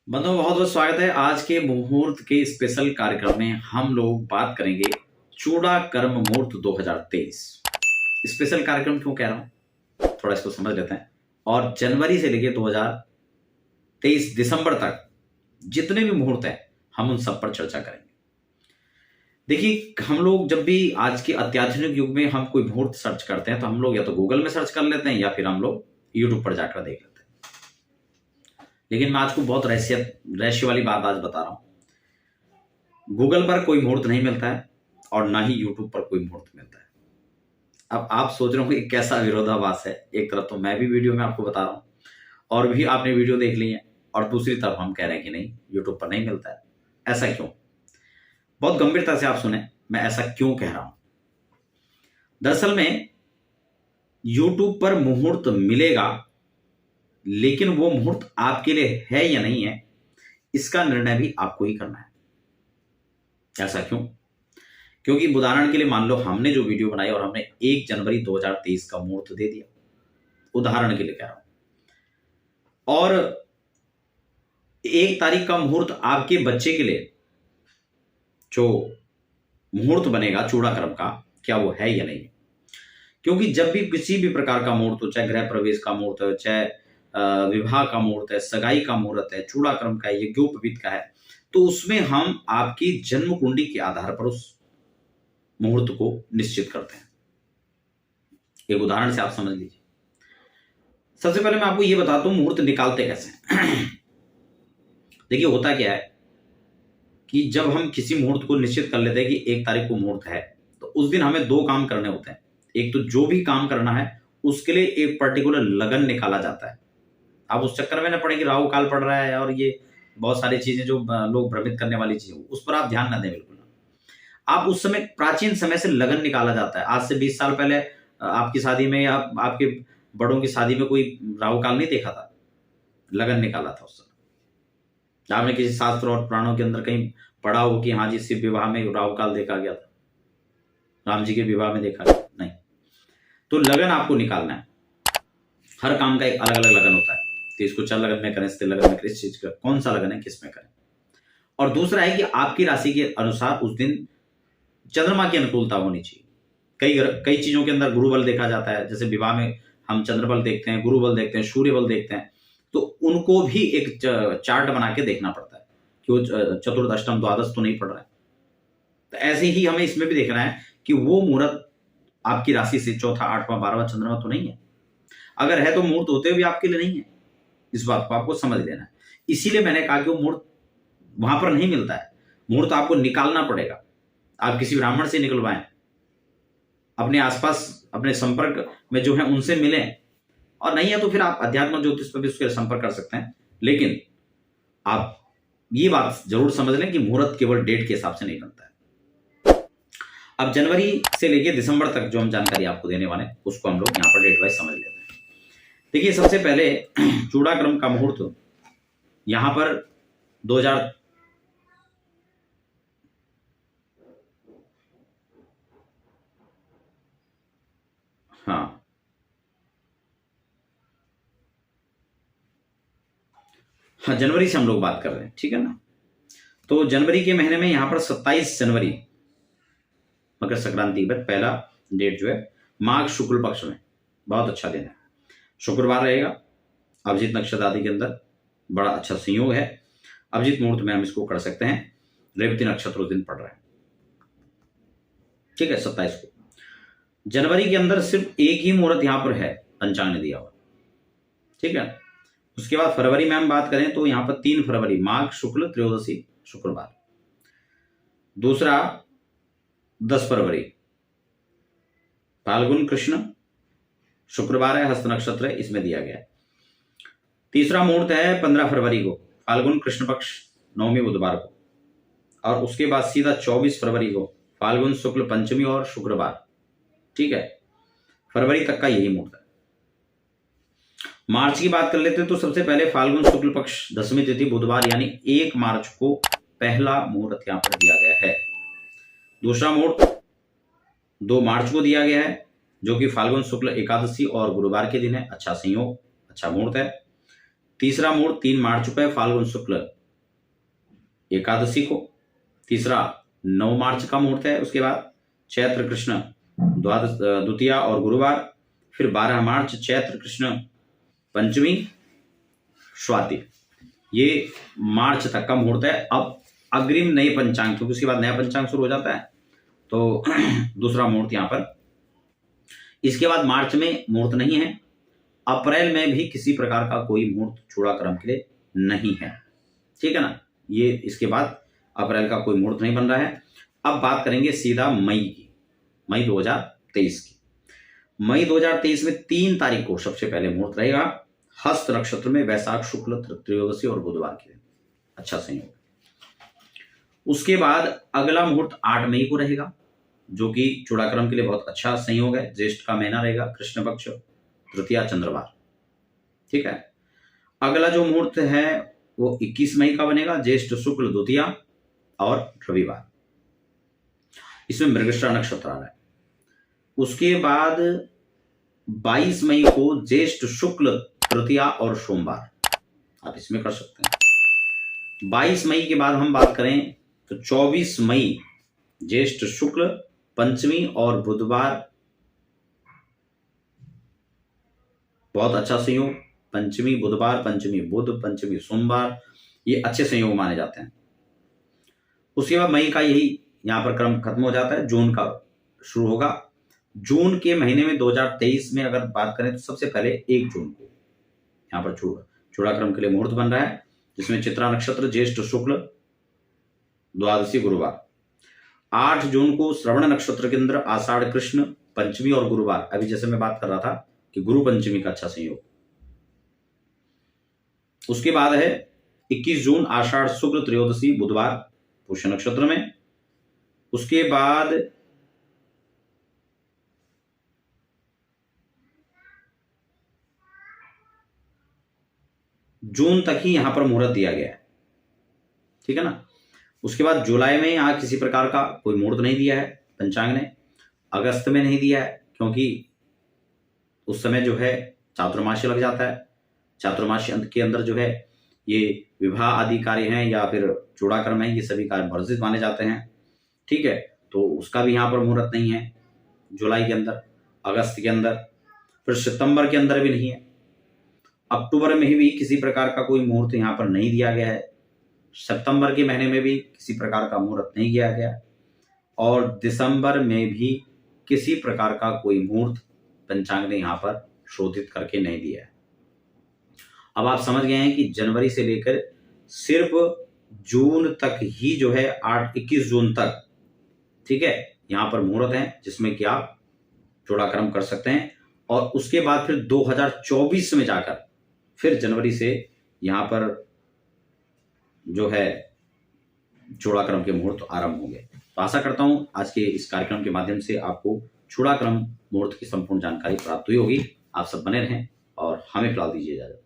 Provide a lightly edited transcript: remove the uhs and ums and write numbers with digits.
बंधुओं बहुत बहुत स्वागत है। आज के मुहूर्त के स्पेशल कार्यक्रम में हम लोग बात करेंगे चूड़ा कर्म मुहूर्त 2023। स्पेशल कार्यक्रम क्यों कह रहा हूं, थोड़ा इसको समझ लेते हैं। और जनवरी से लेकर 2023 दिसंबर तक जितने भी मुहूर्त हैं हम उन सब पर चर्चा करेंगे। देखिए, हम लोग जब भी आज के अत्याधुनिक युग में हम कोई मुहूर्त सर्च करते हैं तो हम लोग या तो गूगल में सर्च कर लेते हैं या फिर हम लोग यूट्यूब पर जाकर देख लेते हैं। लेकिन मैं आपको बहुत रहस्य वाली बात आज बता रहा हूं। गूगल पर कोई मुहूर्त नहीं मिलता है और ना ही यूट्यूब पर कोई मुहूर्त मिलता है। अब आप सोच रहे हो कि कैसा विरोधाभास है। एक तरफ तो मैं भी वीडियो में आपको बता रहा हूं और भी आपने वीडियो देख ली है, और दूसरी तरफ हम कह रहे हैं कि नहीं, यूट्यूब पर नहीं मिलता है। ऐसा क्यों? बहुत गंभीरता से आप सुने, मैं ऐसा क्यों कह रहा हूं। दरअसल में यूट्यूब पर मुहूर्त मिलेगा, लेकिन वो मुहूर्त आपके लिए है या नहीं है, इसका निर्णय भी आपको ही करना है। ऐसा क्यों? क्योंकि उदाहरण के लिए मान लो हमने जो वीडियो बनाई और हमने 1 जनवरी 2023 का मुहूर्त दे दिया, उदाहरण के लिए कह रहा हूं, और 1 तारीख का मुहूर्त आपके बच्चे के लिए जो मुहूर्त बनेगा चूड़ा कर्म का, क्या वो है या नहीं है? क्योंकि जब भी किसी भी प्रकार का मुहूर्त हो, चाहे गृह प्रवेश का मुहूर्त हो, चाहे विवाह का मुहूर्त है, सगाई का मुहूर्त है, चूड़ा कर्म का है, यज्ञोपवीत का है, तो उसमें हम आपकी जन्म कुंडली के आधार पर उस मुहूर्त को निश्चित करते हैं। एक उदाहरण से आप समझ लीजिए। सबसे पहले मैं आपको यह बताता हूं मुहूर्त निकालते कैसे हैं। देखिए, होता क्या है कि जब हम किसी मुहूर्त को निश्चित कर लेते हैं कि 1 तारीख को मुहूर्त है, तो उस दिन हमें 2 काम करने होते हैं। एक तो जो भी काम करना है उसके लिए एक पर्टिकुलर लगन निकाला जाता है। आप उस चक्कर में ना पड़े कि राहु काल पड़ रहा है और ये बहुत सारी चीजें जो लोग भ्रमित करने वाली चीजें, उस पर आप ध्यान ना दें बिल्कुल। आप उस समय, प्राचीन समय से लगन निकाला जाता है। आज से 20 साल पहले आपकी शादी में या आपके बड़ों की शादी में कोई राहु काल नहीं देखा था, लगन निकाला था उस समय। आपने किसी शास्त्र और पुराणों के अंदर कहीं पढ़ा हो कि हाँ जी, शिव विवाह में राहु काल देखा गया था, राम जी के विवाह में देखा गया? नहीं। तो लगन आपको निकालना है। हर काम का एक अलग अलग लगन होता है। तो इसको चल लगन में करें, स्थिर लगन में करें, इस चीज का कौन सा लगन है, किस में करें। और दूसरा है कि आपकी राशि के अनुसार उस दिन चंद्रमा की अनुकूलता होनी चाहिए। कई चीजों के अंदर गुरु बल देखा जाता है। जैसे विवाह में हम चंद्र बल देखते हैं, गुरु बल देखते हैं, सूर्य बल देखते हैं। तो उनको भी एक चार्ट बना के देखना पड़ता है कि वो चतुर्थ, अष्टम, द्वादश तो नहीं पड़ रहा है। तो ऐसे ही हमें इसमें भी देखना है कि वो मुहूर्त आपकी राशि से चौथा, 8वां, 12वां चंद्रमा तो नहीं है। अगर है तो मुहूर्त होते हुए आपके लिए नहीं है। इस बात को आपको समझ लेना है। इसीलिए मैंने कहा कि वो मुहूर्त वहां पर नहीं मिलता है। मुहूर्त आपको निकालना पड़ेगा। आप किसी ब्राह्मण से निकलवाएं, अपने आसपास, अपने संपर्क में जो है उनसे मिलें, और नहीं है तो फिर आप अध्यात्म ज्योतिष पर भी उसके संपर्क कर सकते हैं। लेकिन आप ये बात जरूर समझ लें कि मुहूर्त केवल डेट के हिसाब से नहीं बनता है। अब जनवरी से लेकर दिसंबर तक जो हम जानकारी आपको देने वाले हैं, उसको हम लोग यहाँ पर डेट वाइज समझ लेते हैं। देखिए, सबसे पहले चूड़ा क्रम का मुहूर्त यहां पर 2000 हाँ हाँ जनवरी से हम लोग बात कर रहे हैं, ठीक है ना। तो जनवरी के महीने में यहां पर 27 जनवरी मकर संक्रांति पर पहला डेट जो है माघ शुक्ल पक्ष में, बहुत अच्छा दिन है, शुक्रवार रहेगा। अभिजीत नक्षत्र आदि के अंदर बड़ा अच्छा संयोग है। अभिजीत मुहूर्त में हम इसको कर सकते हैं। रेवती नक्षत्र उस दिन पड़ रहा है, ठीक है, 27 को। जनवरी के अंदर सिर्फ एक ही मुहूर्त यहां पर है, पंचांग ने दिया हुआ, ठीक है। उसके बाद फरवरी में हम बात करें तो यहां पर 3 फरवरी माघ शुक्ल त्रयोदशी शुक्रवार। दूसरा 10 फरवरी फाल्गुन कृष्ण शुक्रवार है, हस्त नक्षत्र है, इसमें दिया गया है। तीसरा मुहूर्त है 15 फरवरी को, फाल्गुन कृष्ण पक्ष नवमी बुधवार को। और उसके बाद सीधा 24 फरवरी को फाल्गुन शुक्ल पंचमी और शुक्रवार, ठीक है। फरवरी तक का यही मुहूर्त है। मार्च की बात कर लेते हैं तो सबसे पहले फाल्गुन शुक्ल पक्ष दसवीं तिथि बुधवार यानी 1 मार्च को पहला मुहूर्त यहां पर दिया गया है। दूसरा मुहूर्त 2 मार्च को दिया गया है, जो कि फाल्गुन शुक्ल एकादशी और गुरुवार के दिन है। अच्छा संयोग, अच्छा मुहूर्त है। तीसरा मुहूर्त 3 मार्च को है, फाल्गुन शुक्ल एकादशी को। तीसरा 9 मार्च का मुहूर्त है। उसके बाद चैत्र कृष्ण द्वितीया और गुरुवार। फिर 12 मार्च चैत्र कृष्ण पंचमी स्वाति। ये मार्च तक का मुहूर्त है। अब अग्रिम नए पंचांग, क्योंकि उसके बाद नया पंचांग शुरू हो जाता है, तो दूसरा मुहूर्त यहां पर। इसके बाद मार्च में मुहूर्त नहीं है। अप्रैल में भी किसी प्रकार का कोई मुहूर्त चूड़ाक्रम के लिए नहीं है, ठीक है ना। ये इसके बाद अप्रैल का कोई मुहूर्त नहीं बन रहा है। अब बात करेंगे सीधा मई की, मई 2023 की। मई 2023 में 3 तारीख को सबसे पहले मुहूर्त रहेगा हस्त नक्षत्र में, वैशाख शुक्ल त्रयोदशी और बुधवार के दिन, अच्छा संयोग। उसके बाद अगला मुहूर्त 8 मई को रहेगा, जो कि चूड़ाक्रम के लिए बहुत अच्छा संयोग है। ज्येष्ठ का महीना रहेगा, कृष्ण पक्ष, तृतीया चंद्रवार, ठीक है। अगला जो मुहूर्त है वो 21 मई का बनेगा, ज्येष्ठ शुक्ल द्वितीया और रविवार। इसमें मृगशिरा नक्षत्र आ रहा है। उसके बाद 22 मई को ज्येष्ठ शुक्ल तृतीया और सोमवार, आप इसमें कर सकते हैं। 22 मई के बाद हम बात करें तो 24 मई ज्येष्ठ शुक्ल पंचमी और बुधवार, बहुत अच्छा संयोग। पंचमी बुधवार, पंचमी बुध, पंचमी सोमवार, ये अच्छे संयोग माने जाते हैं। उसके बाद मई का यही यहां पर क्रम खत्म हो जाता है, जून का शुरू होगा। जून के महीने में 2023 में अगर बात करें तो सबसे पहले 1 जून को यहां पर चूड़ाक्रम के लिए मुहूर्त बन रहा है, जिसमें चित्रा नक्षत्र, ज्येष्ठ शुक्ल द्वादशी गुरुवार। 8 जून को श्रवण नक्षत्र के अंदर आषाढ़ कृष्ण पंचमी और गुरुवार, अभी जैसे मैं बात कर रहा था कि गुरु पंचमी का अच्छा संयोग। उसके बाद है 21 जून आषाढ़ शुक्ल त्रयोदशी बुधवार पुष्य नक्षत्र में। उसके बाद जून तक ही यहां पर मुहूर्त दिया गया है, ठीक है ना। उसके बाद जुलाई में यहां किसी प्रकार का कोई मुहूर्त नहीं दिया है पंचांग ने। अगस्त में नहीं दिया है, क्योंकि उस समय जो है चातुर्मास्य लग जाता है। चातुर्मास्य अंत के अंदर जो है ये विवाह आदि कार्य हैं या फिर चूड़ाक्रम है, ये सभी कार्य वर्जित माने जाते हैं, ठीक है। तो उसका भी यहाँ पर मुहूर्त नहीं है जुलाई के अंदर, अगस्त के अंदर, फिर सितंबर के अंदर भी नहीं है। अक्टूबर में भी किसी प्रकार का कोई मुहूर्त यहाँ पर नहीं दिया गया है। सितंबर के महीने में भी किसी प्रकार का मुहूर्त नहीं किया गया, और दिसंबर में भी किसी प्रकार का कोई मुहूर्त पंचांग ने यहाँ पर शोधित करके नहीं दिया है। अब आप समझ गए हैं कि जनवरी से लेकर सिर्फ जून तक ही जो है 21 जून तक, ठीक है, यहाँ पर मुहूर्त है जिसमें कि आप चूड़ाक्रम कर सकते हैं। और उसके बाद फिर 2024 में जाकर फिर जनवरी से यहाँ पर जो है चूड़ाक्रम के मुहूर्त आरंभ होंगे। तो आशा करता हूं आज के इस कार्यक्रम के माध्यम से आपको चूड़ाक्रम मुहूर्त की संपूर्ण जानकारी प्राप्त हुई होगी। आप सब बने रहें और हमें फिलहाल दीजिए इजाजत।